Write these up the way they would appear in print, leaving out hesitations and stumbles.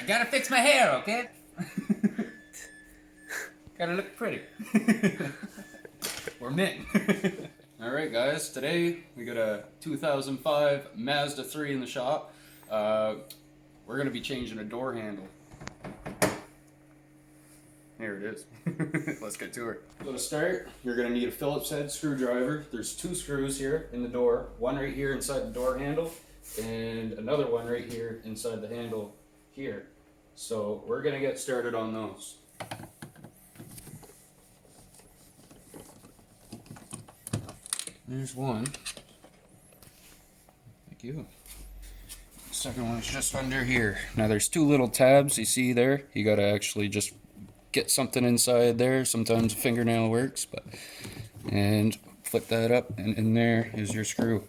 I gotta fix my hair, okay? Gotta look pretty. Or men. Alright guys, today we got a 2005 Mazda 3 in the shop. We're gonna be changing a door handle. Here it is. Let's get to it. So to start, you're gonna need a Phillips head screwdriver. There's two screws here in the door. One right here inside the door handle, and another one right here inside the handle here. So we're gonna get started on those. There's one. Thank you. Second one is just under here. Now there's two little tabs you see there. You gotta actually just get something inside there. Sometimes a fingernail works, but and flip that up, and in there is your screw.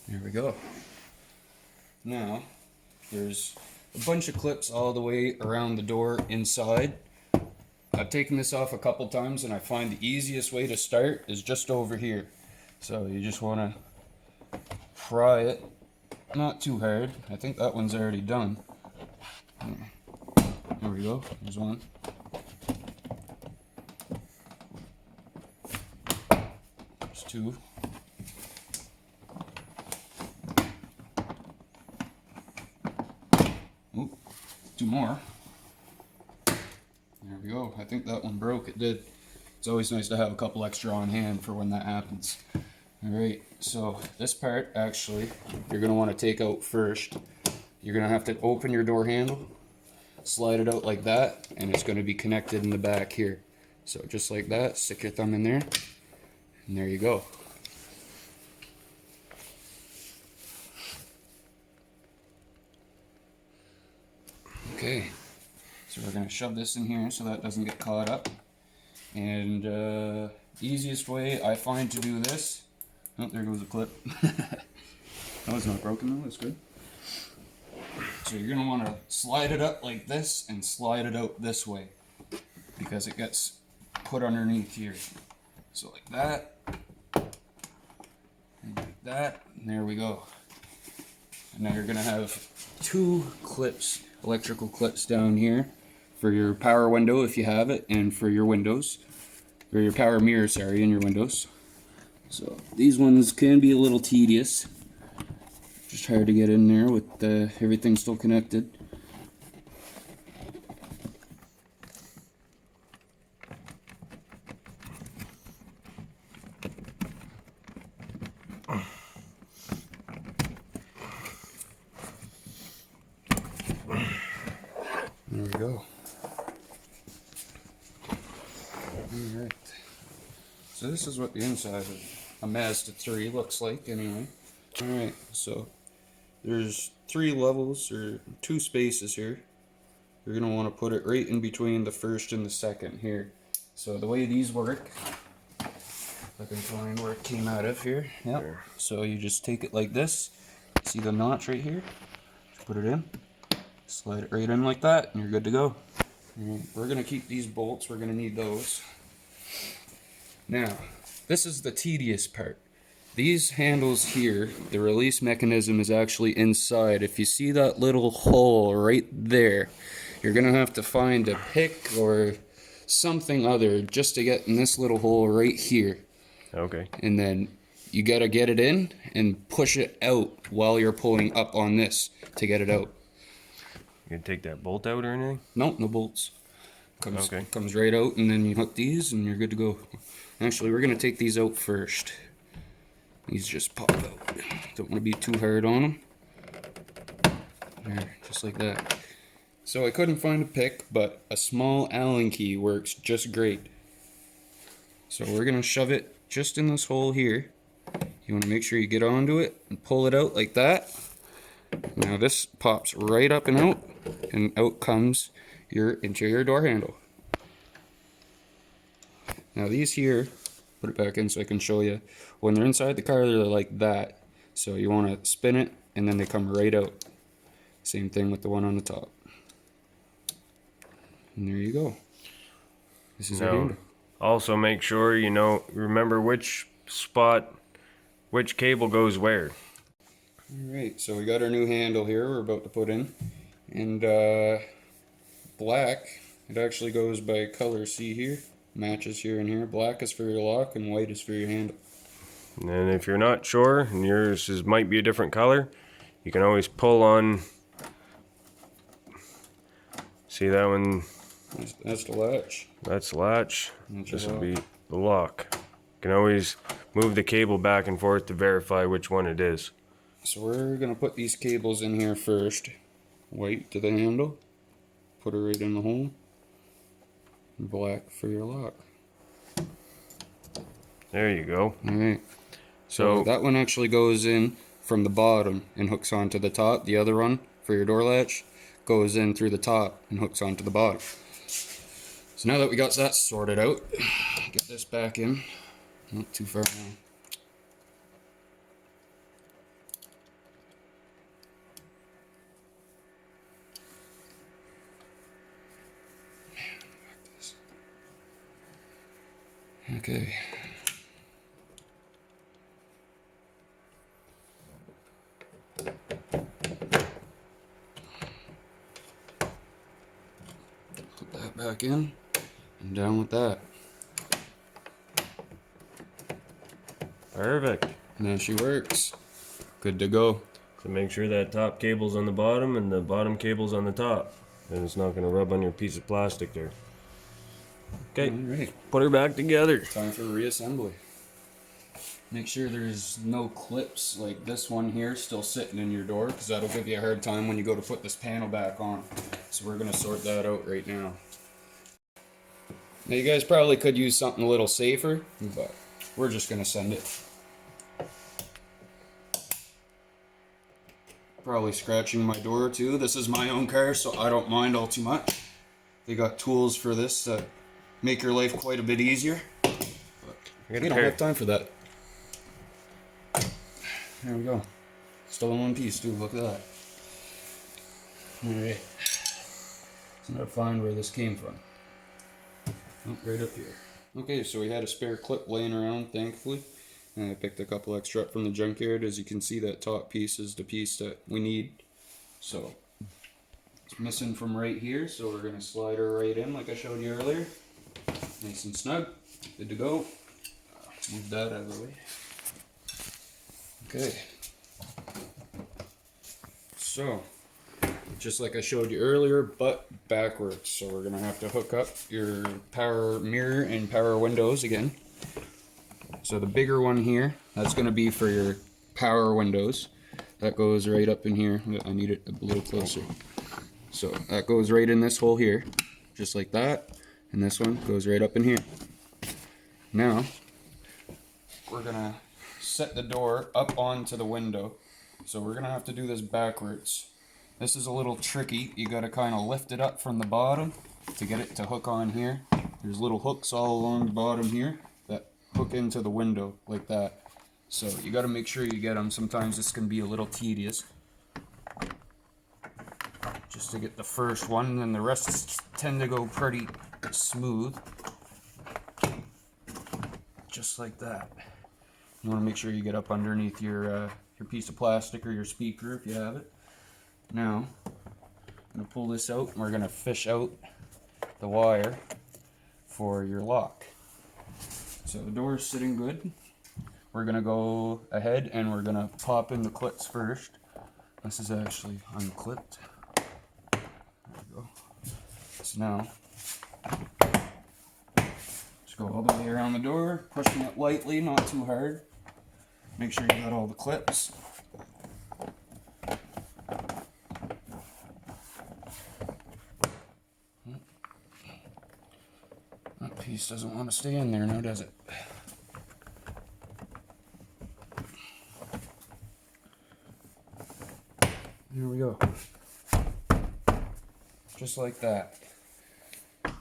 There we go. Now there's a bunch of clips all the way around the door inside. I've taken this off a couple times, and I find the easiest way to start is just over here. So you just want to pry it, not too hard. I think that one's already done. There we go, there's one. There's two. Ooh, two more. There we go. I think that one broke. It did. It's always nice to have a couple extra on hand for when that happens. Alright, so this part, actually, you're going to want to take out first. You're going to have to open your door handle, slide it out like that, and it's going to be connected in the back here. So just like that, stick your thumb in there, and there you go. Okay, so we're going to shove this in here so that doesn't get caught up. And easiest way I find to do this, oh, there goes a clip. That was not broken though, that's good. So you're going to want to slide it up like this and slide it out this way, because it gets put underneath here. So like that, and like that, and there we go. And now you're going to have two clips, electrical clips down here for your power window if you have it, and for your windows, or your power mirror, sorry, in your windows. So these ones can be a little tedious, just hard to get in there with everything still connected. There we go. Alright. So this is what the inside of a Mazda 3 looks like anyway. Alright, so there's three levels, or two spaces here. You're going to want to put it right in between the first and the second here. So the way these work, if I can find where it came out of here. Yep. Sure. So you just take it like this. See the notch right here? Just put it in. Slide it right in like that, and you're good to go. Right, we're going to keep these bolts. We're going to need those. Now, this is the tedious part. These handles here, the release mechanism is actually inside. If you see that little hole right there, you're going to have to find a pick or something other just to get in this little hole right here. Okay. And then you got to get it in and push it out while you're pulling up on this to get it out. You can take that bolt out or anything? No, no bolts. Okay. Comes right out, and then you hook these and you're good to go. Actually, we're going to take these out first. These just pop out. Don't want to be too hard on them. There, just like that. So I couldn't find a pick, but a small Allen key works just great. So we're going to shove it just in this hole here. You want to make sure you get onto it and pull it out like that. Now this pops right up and out comes your interior door handle. Now these here, put it back in so I can show you. When they're inside the car, they're like that. So you want to spin it, and then they come right out. Same thing with the one on the top. And there you go. This is a handle. Also make sure you remember which spot, which cable goes where. Alright, so we got our new handle here we're about to put in. And black, it actually goes by color, see here? Matches here and here. Black is for your lock and white is for your handle. And if you're not sure and might be a different color, you can always pull on. See that one? That's the latch. That's the latch. That's This your will lock. be the lock. You can always move the cable back and forth to verify which one it is. So we're gonna put these cables in here first. White to the handle. Put it right in the hole. Black for your lock. There you go. Alright. So That one actually goes in from the bottom and hooks onto the top. The other one for your door latch goes in through the top and hooks onto the bottom. So now that we got that sorted out, get this back in. Not too far now. Okay. Put that back in and down with that. perfect. And there she works. Good to go. So make sure that top cable's on the bottom and the bottom cable's on the top. And it's not going to rub on your piece of plastic there. Okay, Alright. put her back together. Time for reassembly. Make sure there's no clips like this one here still sitting in your door, because that'll give you a hard time when you go to put this panel back on. So we're going to sort that out right now. Now you guys probably could use something a little safer, but we're just going to send it. Probably scratching my door too. This is my own car, so I don't mind all too much. They got tools for this that make your life quite a bit easier. But we don't have time for that. There we go. Still in one piece too, look at that. Alright. So now to find where this came from. Oh, right up here. Okay, so we had a spare clip laying around, thankfully. And I picked a couple extra up from the junkyard. As you can see, that top piece is the piece that we need. So, it's missing from right here, so we're going to slide her right in like I showed you earlier. Nice and snug. Good to go. Move that out of the way. Okay. So, just like I showed you earlier, but backwards. So we're going to have to hook up your power mirror and power windows again. So the bigger one here, that's going to be for your power windows. That goes right up in here. I need it a little closer. So that goes right in this hole here, just like that. And this one goes right up in here. Now, we're going to set the door up onto the window. So we're going to have to do this backwards. This is a little tricky. You got to kind of lift it up from the bottom to get it to hook on here. There's little hooks all along the bottom here that hook into the window like that. So you got to make sure you get them. Sometimes this can be a little tedious. Just to get the first one, and the rest tend to go pretty smooth. Just like that. You want to make sure you get up underneath your piece of plastic or your speaker if you have it. Now, I'm going to pull this out and we're going to fish out the wire for your lock. So the door is sitting good. We're going to go ahead and we're going to pop in the clips first. This is actually unclipped. There we go. So now, just go all the way around the door, pushing it lightly, not too hard. Make sure you got all the clips. That piece doesn't want to stay in there now, does it? There we go. Just like that.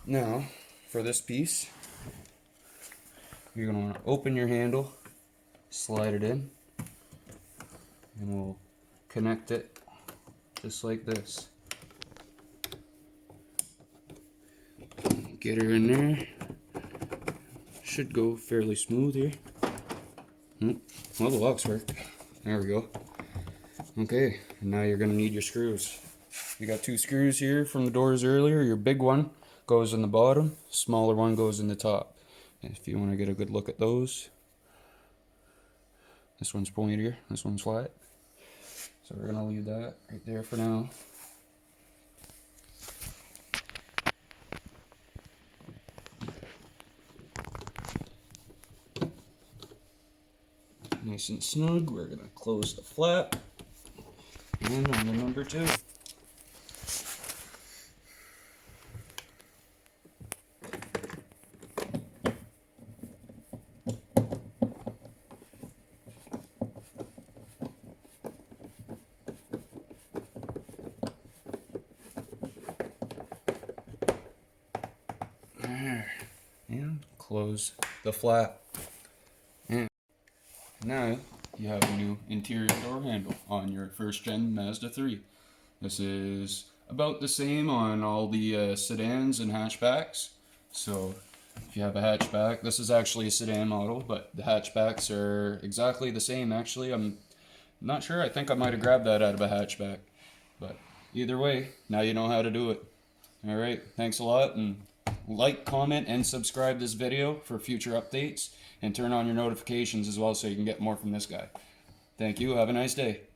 Now, for this piece, you're going to want to open your handle, slide it in, and we'll connect it just like this. Get her in there. should go fairly smooth here. Well, the locks work. There we go. Okay, and now you're gonna need your screws. You got 2 screws here from the doors earlier. Your big one goes in the bottom, smaller one goes in the top. And if you want to get a good look at those, this one's pointier, this one's flat. So we're gonna leave that right there for now. Nice and snug. We're gonna close the flap. And on the number 2. There. And close the flap. And now you have a new interior door handle on your first gen Mazda 3. This is about the same on all the sedans and hatchbacks. So if you have a hatchback, this is actually a sedan model, but the hatchbacks are exactly the same. Actually, I'm not sure. I think I might have grabbed that out of a hatchback. But either way, now you know how to do it. Alright, thanks a lot, and like, comment, and subscribe this video for future updates, and turn on your notifications as well so you can get more from this guy. Thank you, have a nice day.